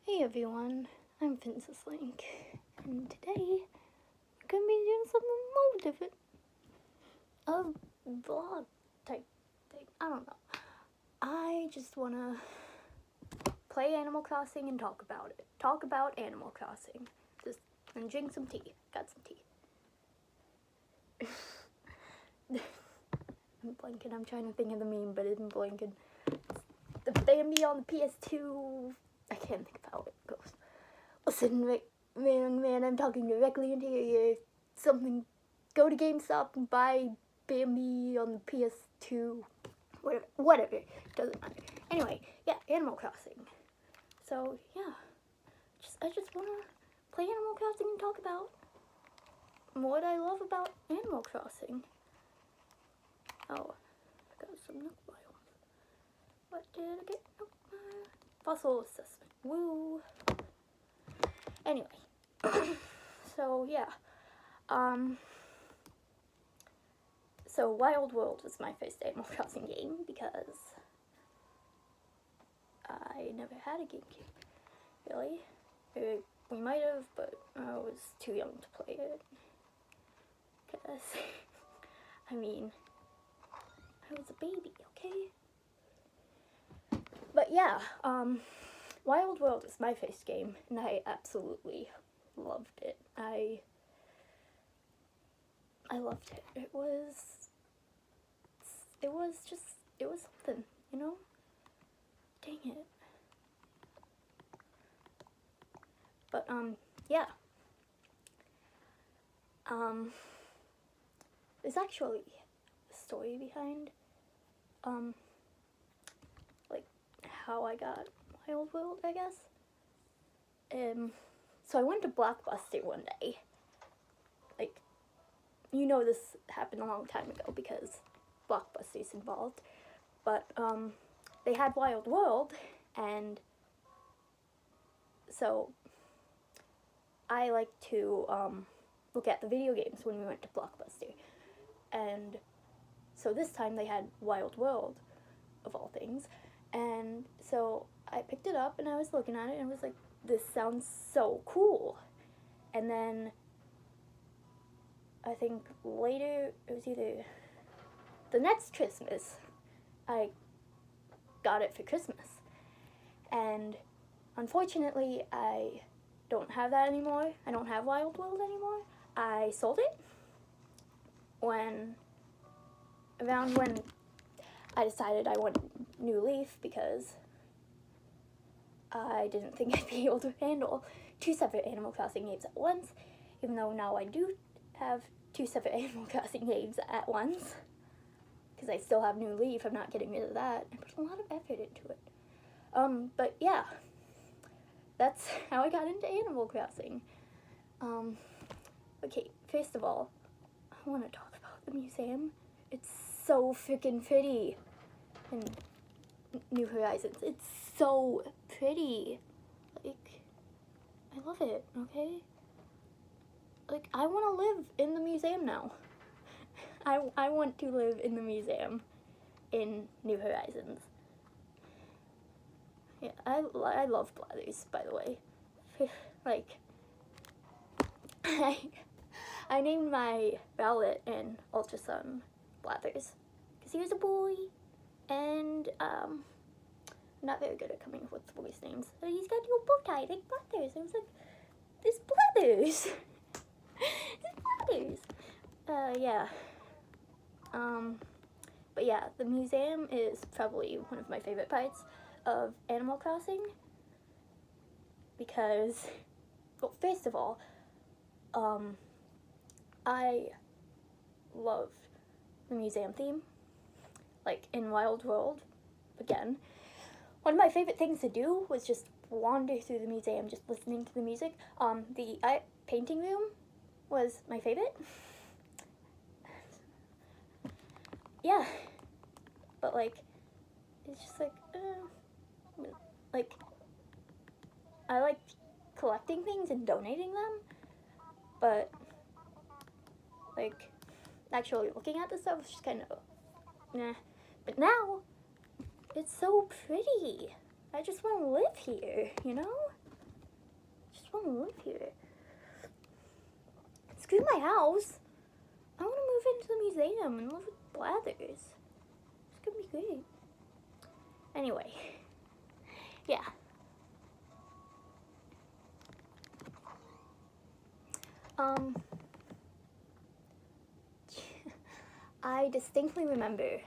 Hey everyone, I'm Princess Link, and today we're gonna be doing something a little different. A vlog type thing. I don't know. I just wanna play Animal Crossing and talk about it. Talk about Animal Crossing. Just and drink some tea. Got some tea. I'm blanking. I'm trying to think of the meme, but I'm blanking. The Bambi on the PS2. I can't think of how it goes. Listen, man, I'm talking directly into your ear. Something, go to GameStop and buy Bambi on the PS2. Whatever, doesn't matter. Anyway, yeah, Animal Crossing. So, yeah, I just want to play Animal Crossing and talk about what I love about Animal Crossing. Oh, I got some Nook biomes. What did I get? Nook fossil assessment. Woo. Anyway, so yeah, so Wild World was my first Animal Crossing game because I never had a GameCube, really. We might have, but I was too young to play it. Because, I mean, I was a baby, okay? But yeah, Wild World was my first game, and I absolutely loved it. I loved it. It was something, you know? Dang it. But, yeah. There's actually a story behind, like, how I got Wild World, I guess. So I went to Blockbuster one day. Like, you know this happened a long time ago because Blockbuster's involved. But, they had Wild World, and so I like to, look at the video games when we went to Blockbuster. And so this time they had Wild World, of all things. And so I picked it up and I was looking at it and was like, this sounds so cool. And then I think later, it was either the next Christmas, I got it for Christmas. And unfortunately, I don't have that anymore. I don't have Wild World anymore. I sold it around when I decided I wanted New Leaf because I didn't think I'd be able to handle 2 separate Animal Crossing games at once, even though now I do have 2 separate Animal Crossing games at once, because I still have New Leaf. I'm not getting rid of that. I put a lot of effort into it. But yeah, that's how I got into Animal Crossing. Okay, first of all, I want to talk about the museum. It's so freaking pretty in New Horizons. It's so pretty. Like, I love it, okay? Like, I want to live in the museum now. I want to live in the museum in New Horizons. Yeah, I love Blathers, by the way. Like, I named my Rowlet in Ultra Sun Blathers because he was a boy, and I'm not very good at coming up with boys' names. So he's got a little bow tie like Blathers. I was like, this Blathers, this Blathers. Yeah. But yeah, the museum is probably one of my favorite parts of Animal Crossing because, well, first of all, I love the museum theme. Like in Wild World, again, one of my favorite things to do was just wander through the museum, just listening to the music. The painting room was my favorite. Yeah, but like, it's just like I like collecting things and donating them, but like actually looking at the stuff is just kind of nah. But now it's so pretty. I just want to live here, you know? just want to live here. Screw my house. I want to move into the museum and live with Blathers. It's gonna be great. Anyway, yeah. I distinctly remember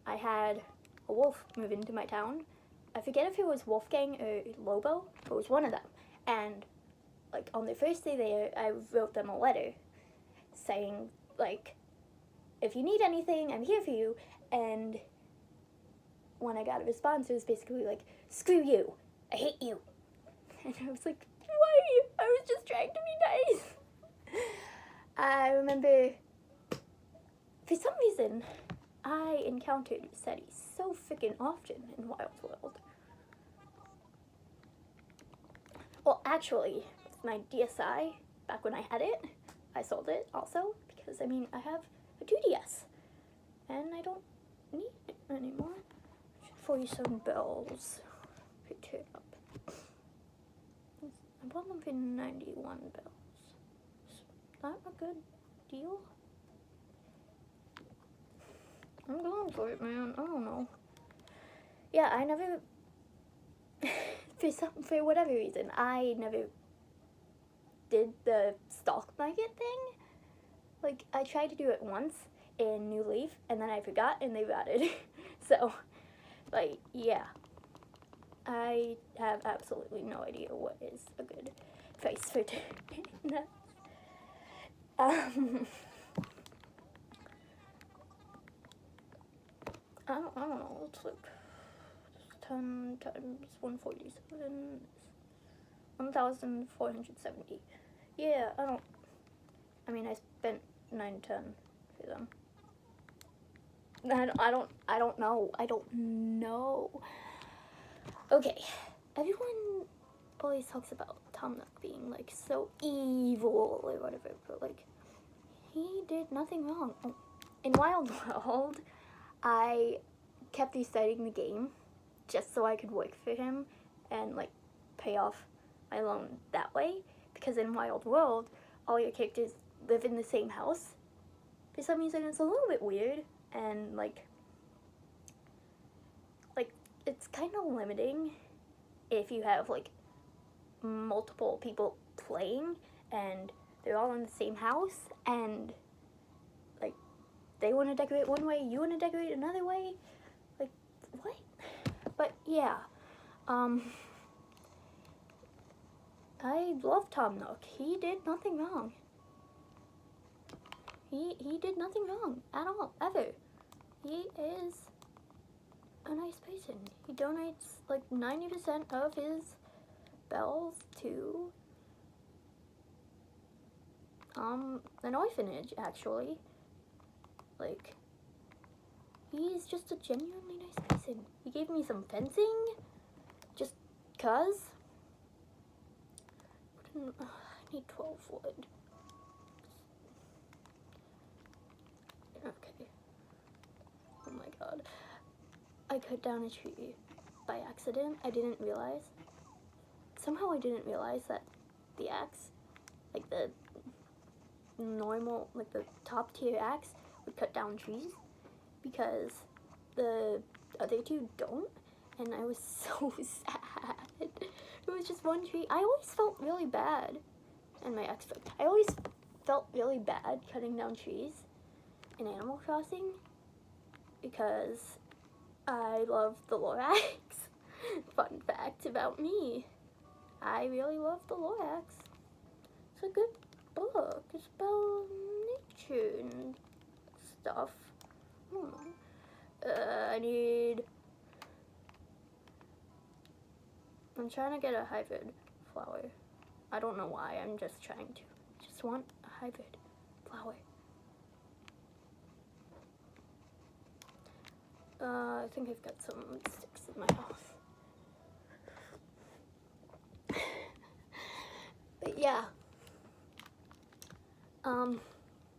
I had a wolf move into my town. I forget if it was Wolfgang or Lobo, but it was one of them. And like on the first day there, I wrote them a letter saying like, if you need anything, I'm here for you. And when I got a response, it was basically like, screw you, I hate you. And I was like, why? I was just trying to be nice. I remember, for some reason, I encountered SETI so freaking often in Wild World. Well, actually, with my DSi, back when I had it, I sold it also, because, I mean, I have a 2DS, and I don't need it anymore. 47 bells. Pick it up. I bought them for 91 bells. Is that a good deal? I'm going for it, man. I don't know. Yeah, I never... for whatever reason, I never did the stock market thing. Like, I tried to do it once in New Leaf, and then I forgot, and they routed. So, like, yeah. I have absolutely no idea what is a good price for that. I don't know, it's like 10 times 147 is 1,470. Yeah, I mean, I spent 910 for them. I don't know. Okay, everyone always talks about Tom Nook being, like, so evil or whatever, but, like, he did nothing wrong. In Wild World, I kept restarting the game just so I could work for him and, like, pay off my loan that way, because in Wild World, all your characters live in the same house. For some reason, it's a little bit weird, and, like, it's kind of limiting if you have, like, multiple people playing, and they're all in the same house, and, like, they want to decorate one way, you want to decorate another way, like, what? But, yeah, I love Tom Nook. He did nothing wrong. He did nothing wrong at all, ever. He is a nice person. He donates, like, 90% of his bells to an orphanage, actually. Like, he's just a genuinely nice person. He gave me some fencing, just 'cause. I need 12 wood. Okay. Oh my god. I cut down a tree by accident. I didn't realize. Somehow I didn't realize that the axe, like the normal, like the top tier axe, would cut down trees, because the other two don't, and I was so sad. It was just one tree. I always felt really bad, and my ex, I always felt really bad cutting down trees in Animal Crossing, because I love the Lorax. Fun fact about me, I really love the Lorax. It's a good book. It's about nature and stuff. I don't know. I'm trying to get a hybrid flower. I don't know why, I'm just trying to. I just want a hybrid flower. I think I've got some sticks in my house. But yeah.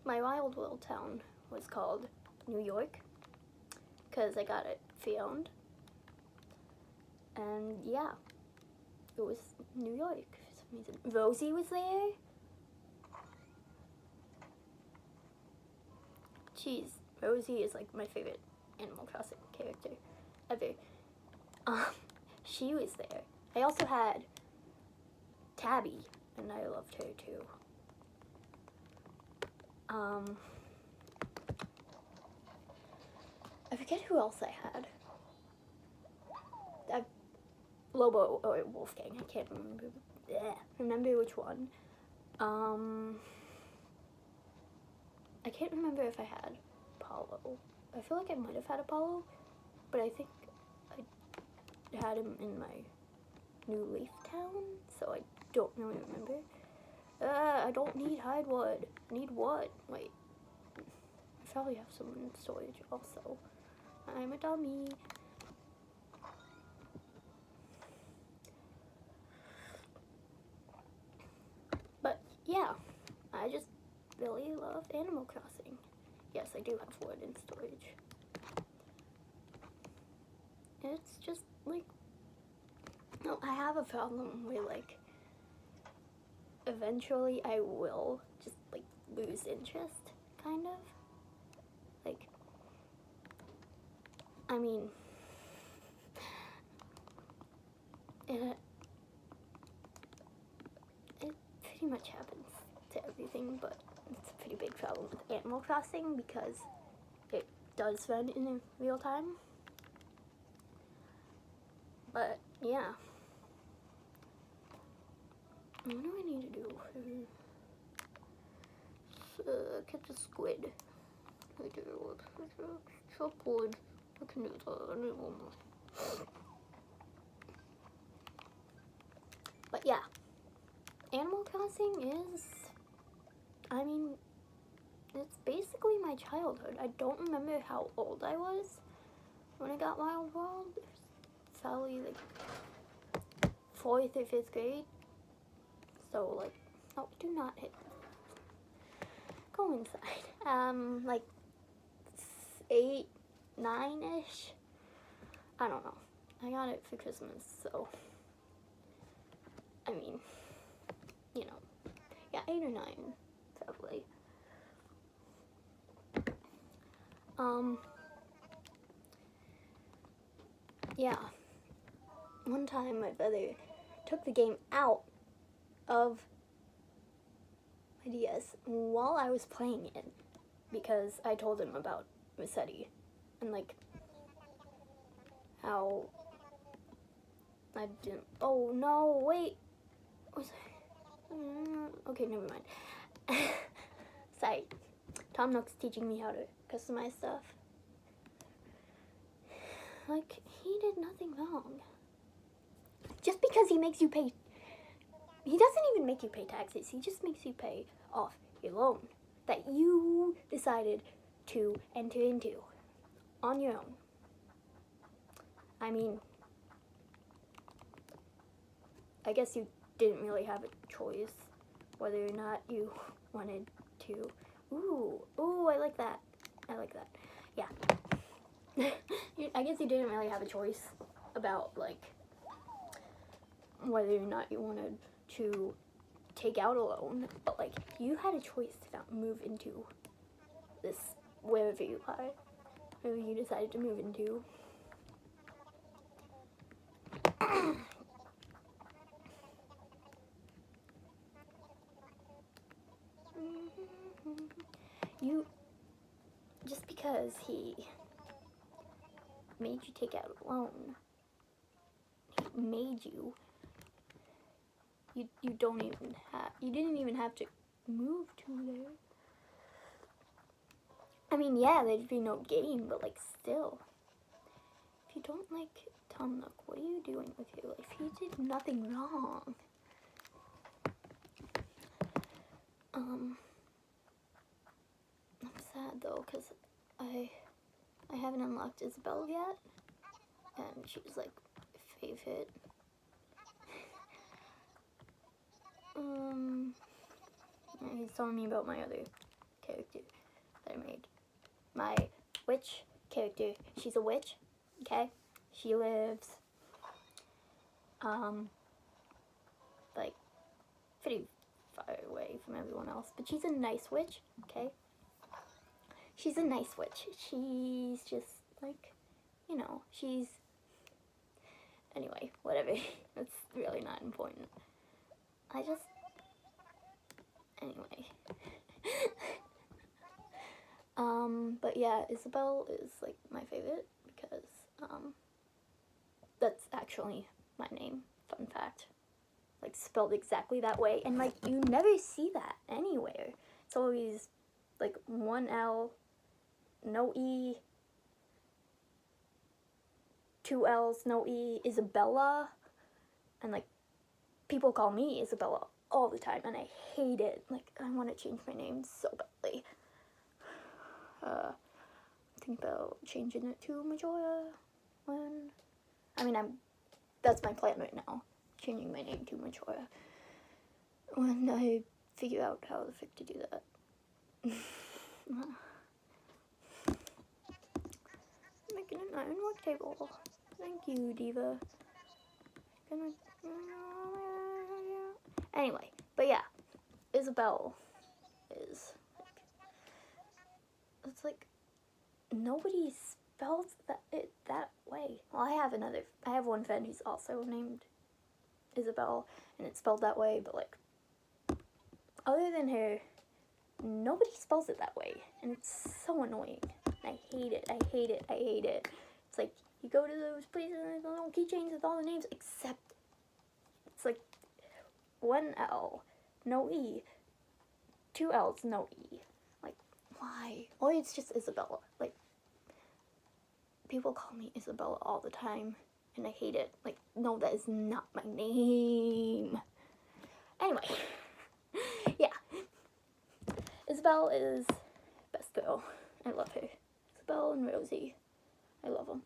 My Wild World town was called New York, because I got it fee-owned. And yeah, it was New York for some amazing. Rosie was there. Rosie is like my favorite Animal Crossing character ever. She was there. I also had Tabby, and I loved her too. I forget who else I had. Lobo or Wolfgang, I can't remember which one. I can't remember if I had Apollo. I feel like I might have had Apollo, but I think I had him in my New Leaf Town, so I don't really remember. I don't need Hidewood. I need wood. Wait. I probably have some in storage also. I'm a dummy. But yeah, I just really love Animal Crossing. Yes, I do have wood in storage. It's just like, no, I have a problem where like eventually I will just like lose interest, kind of. Like, I mean, it pretty much happens to everything, but it's a pretty big problem with Animal Crossing because it does run in real time. But yeah, what do I need to do? Catch a squid. I do. Chop wood. I can do that. I need one more. But yeah, Animal Crossing is, I mean, it's basically my childhood. I don't remember how old I was when I got Wild World. It's probably like 4th or 5th grade. So like, oh, do not hit. Go inside. Like 8, 9-ish. I don't know. I got it for Christmas, so I mean, you know, yeah, 8 or 9, probably. Yeah. One time my brother took the game out of my DS while I was playing it because I told him about Resetti and like how I didn't. Oh no, wait. Okay, never mind. Sorry. Tom Nook's teaching me how to customize stuff. Like, he did nothing wrong. Just because he makes you pay, he doesn't even make you pay taxes. He just makes you pay off your loan that you decided to enter into on your own. I mean, I guess you didn't really have a choice whether or not you wanted to. Ooh, I like that. I like that. Yeah. I guess you didn't really have a choice about like whether or not you wanted to take out a loan, but like you had a choice to not move into this wherever you are, wherever you decided to move into. You, just because he made you take out a loan, he made you don't even have, you didn't even have to move to there. I mean, yeah, there'd be no game, but like still, if you don't like Tom Nook, what are you doing with your life? He did nothing wrong. I'm sad though, cause I haven't unlocked Isabelle yet, and she's like favorite. He's telling me about my other character that I made. My witch character. She's a witch, okay? She lives, like, pretty far away from everyone else, but she's a nice witch, okay? She's a nice witch. She's just, like, you know, she's... Anyway, whatever. That's really not important. I just... Anyway. But yeah, Isabelle is, like, my favorite because, that's actually my name. Fun fact. Like, spelled exactly that way. And, like, you never see that anywhere. It's always, like, one L, no E, two L's, no E, Isabella. And, like, people call me Isabella all the time, and I hate it. Like, I want to change my name so badly. Think about changing it to Majoya when... I mean, that's my plan right now. Changing my name to Majoya. When I figure out how the frick to do that. Making an iron work table. Thank you, Diva. Anyway, but yeah, Isabelle is like, it's like nobody spells it that way. Well, I have one friend who's also named Isabelle, and it's spelled that way, but like, other than her, nobody spells it that way, and it's so annoying. I hate it. I hate it. I hate it. It's like you go to those places and there's little keychains with all the names, except it's like one L, no E, two L's, no E. Like, why? Or it's just Isabella. Like, people call me Isabella all the time, and I hate it. Like, no, that is not my name. Anyway, yeah. Isabelle is best girl. I love her. Isabelle and Rosie. I love them.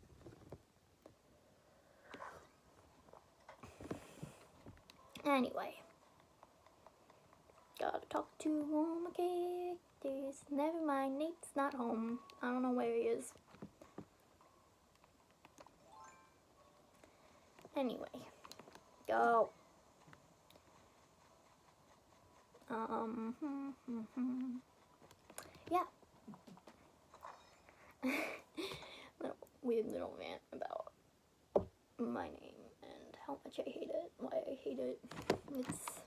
Anyway. Gotta talk to all my characters. Never mind, Nate's not home. I don't know where he is. Anyway. Go. Yeah. Weird little rant about my name and how much I hate it, why I hate it. It's,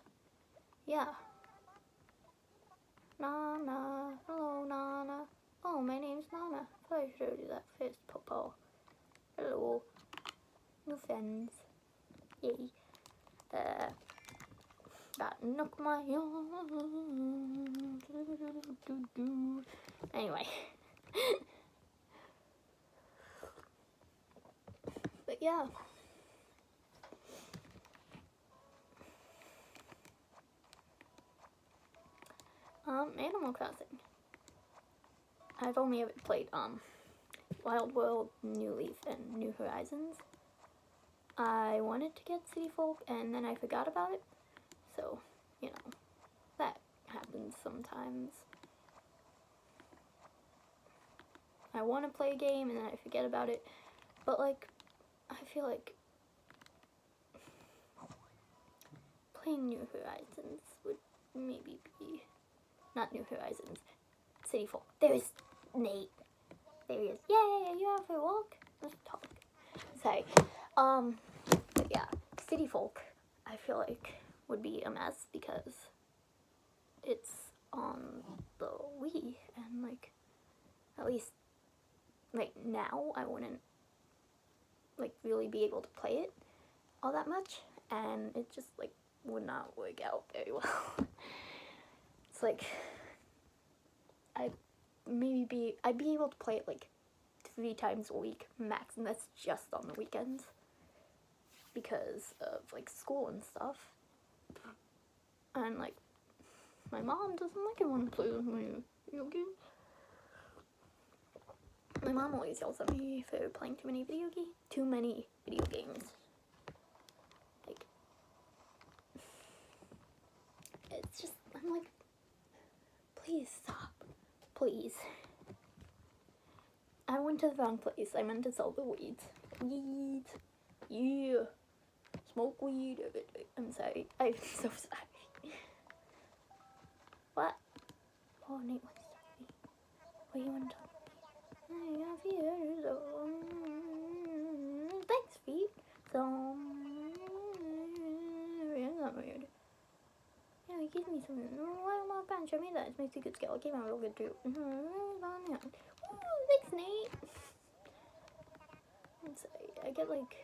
yeah. Nana, hello Nana. Oh, my name's Nana. I thought I showed you that first, Popo. Hello. New friends. Yay. Got knock my arm. Anyway. But yeah. Animal Crossing. I've only ever played, Wild World, New Leaf, and New Horizons. I wanted to get City Folk, and then I forgot about it. So, you know, that happens sometimes. I want to play a game, and then I forget about it. But, like, I feel like playing New Horizons would maybe be... Not New Horizons. City Folk. There's Nate. There he is. Yay, are you out for a walk? Let's talk. Sorry. But yeah, City Folk, I feel like, would be a mess because it's on the Wii, and, like, at least, like, now I wouldn't, like, really be able to play it all that much, and it just, like, would not work out very well. It's like, I'd be able to play it like 3 times a week max, and that's just on the weekends because of like school and stuff. And like, my mom doesn't like it when I play with my video games. My mom always yells at me for playing too many video games. Like, it's just, I'm like, please stop. Please. I went to the wrong place. I meant to sell the weeds. Weeds. Yeah. Smoke weed. I'm sorry. I'm so sorry. What? Oh, Nate wants to talk to me. What do you want to talk to me? I got feet. So, thanks, feet. So, yeah, that's weird. Yeah, he gives me something. Why don't my friend show me that? It makes a good skill. It came out real good too. Thanks, Nate. I get like,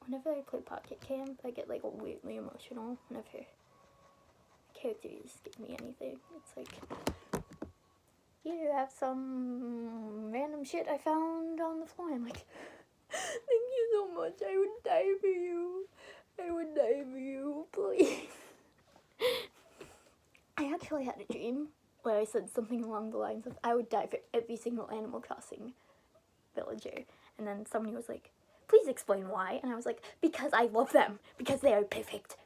whenever I play Pocket Camp, I get like weirdly emotional whenever characters give me anything. It's like, here, have some random shit I found on the floor. I'm like, thank you so much. I would die for you. I would die for you, please. I actually had a dream where I said something along the lines of, I would die for every single Animal Crossing villager. And then somebody was like, please explain why. And I was like, because I love them. Because they are perfect.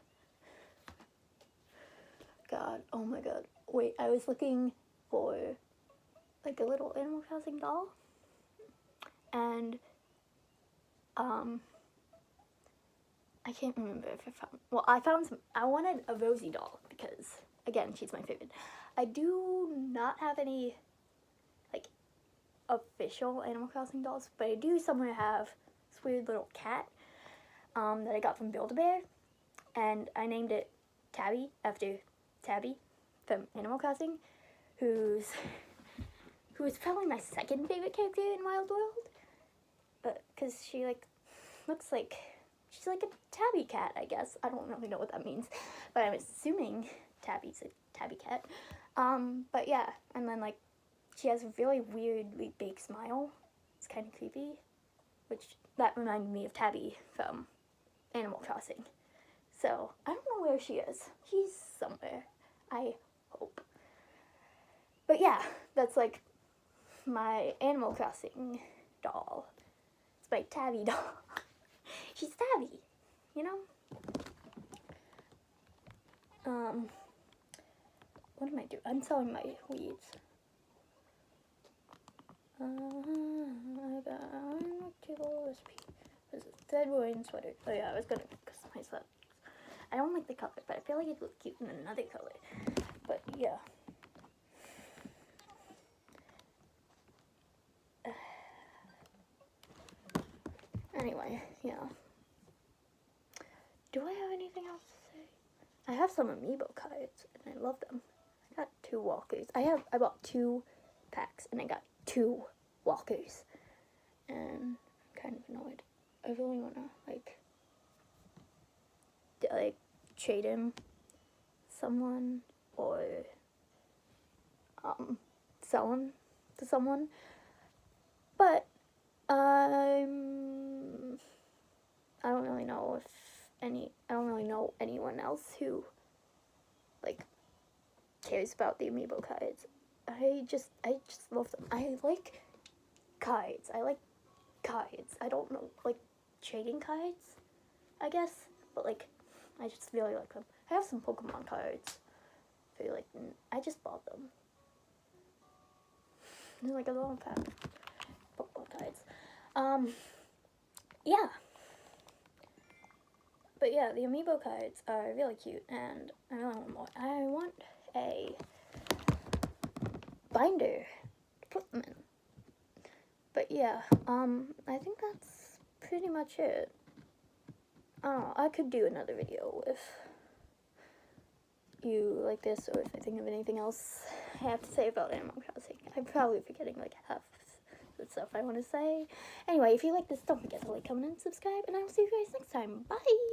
God, oh my god. Wait, I was looking for like a little Animal Crossing doll. And, I can't remember if I found, well, I wanted a Rosie doll because, again, she's my favorite. I do not have any, like, official Animal Crossing dolls, but I do somewhere have this weird little cat, that I got from Build-A-Bear, and I named it Tabby, after Tabby from Animal Crossing, who is probably my second favorite character in Wild World, but, because she, like, looks like, she's like a tabby cat, I guess. I don't really know what that means, but I'm assuming Tabby's a tabby cat. But yeah, and then like, she has a really weirdly big smile. It's kind of creepy, which that reminded me of Tabby from Animal Crossing. So, I don't know where she is. She's somewhere, I hope. But yeah, that's like my Animal Crossing doll. It's my Tabby doll. She's Tabby, you know? What am I doing? I'm selling my weeds. I got this is a thread wearing sweater. Oh yeah, I was gonna customize that. I don't like the color, but I feel like it looks cute in another color. But yeah. Anyway, yeah. Do I have anything else to say? I have some amiibo cards, and I love them. I got 2 walkers. I bought 2 packs, and I got 2 walkers. And I'm kind of annoyed. I really want to, like, trade in someone, or, sell him to someone. But, I don't really know I don't really know anyone else who, like, cares about the amiibo cards. I just love them. I like cards. I like cards. I don't know, like, trading cards, I guess, but, like, I just really like them. I have some Pokemon cards. I feel like I just bought them. They're like a little pack of Pokemon cards. Yeah. But yeah, the amiibo cards are really cute, and I really want more. I want a binder to put them in. But yeah, I think that's pretty much it. I don't know, I could do another video if you like this, or if I think of anything else I have to say about Animal Crossing. I'm probably forgetting like half the stuff I want to say. Anyway, if you like this, don't forget to like, comment, and subscribe, and I will see you guys next time. Bye!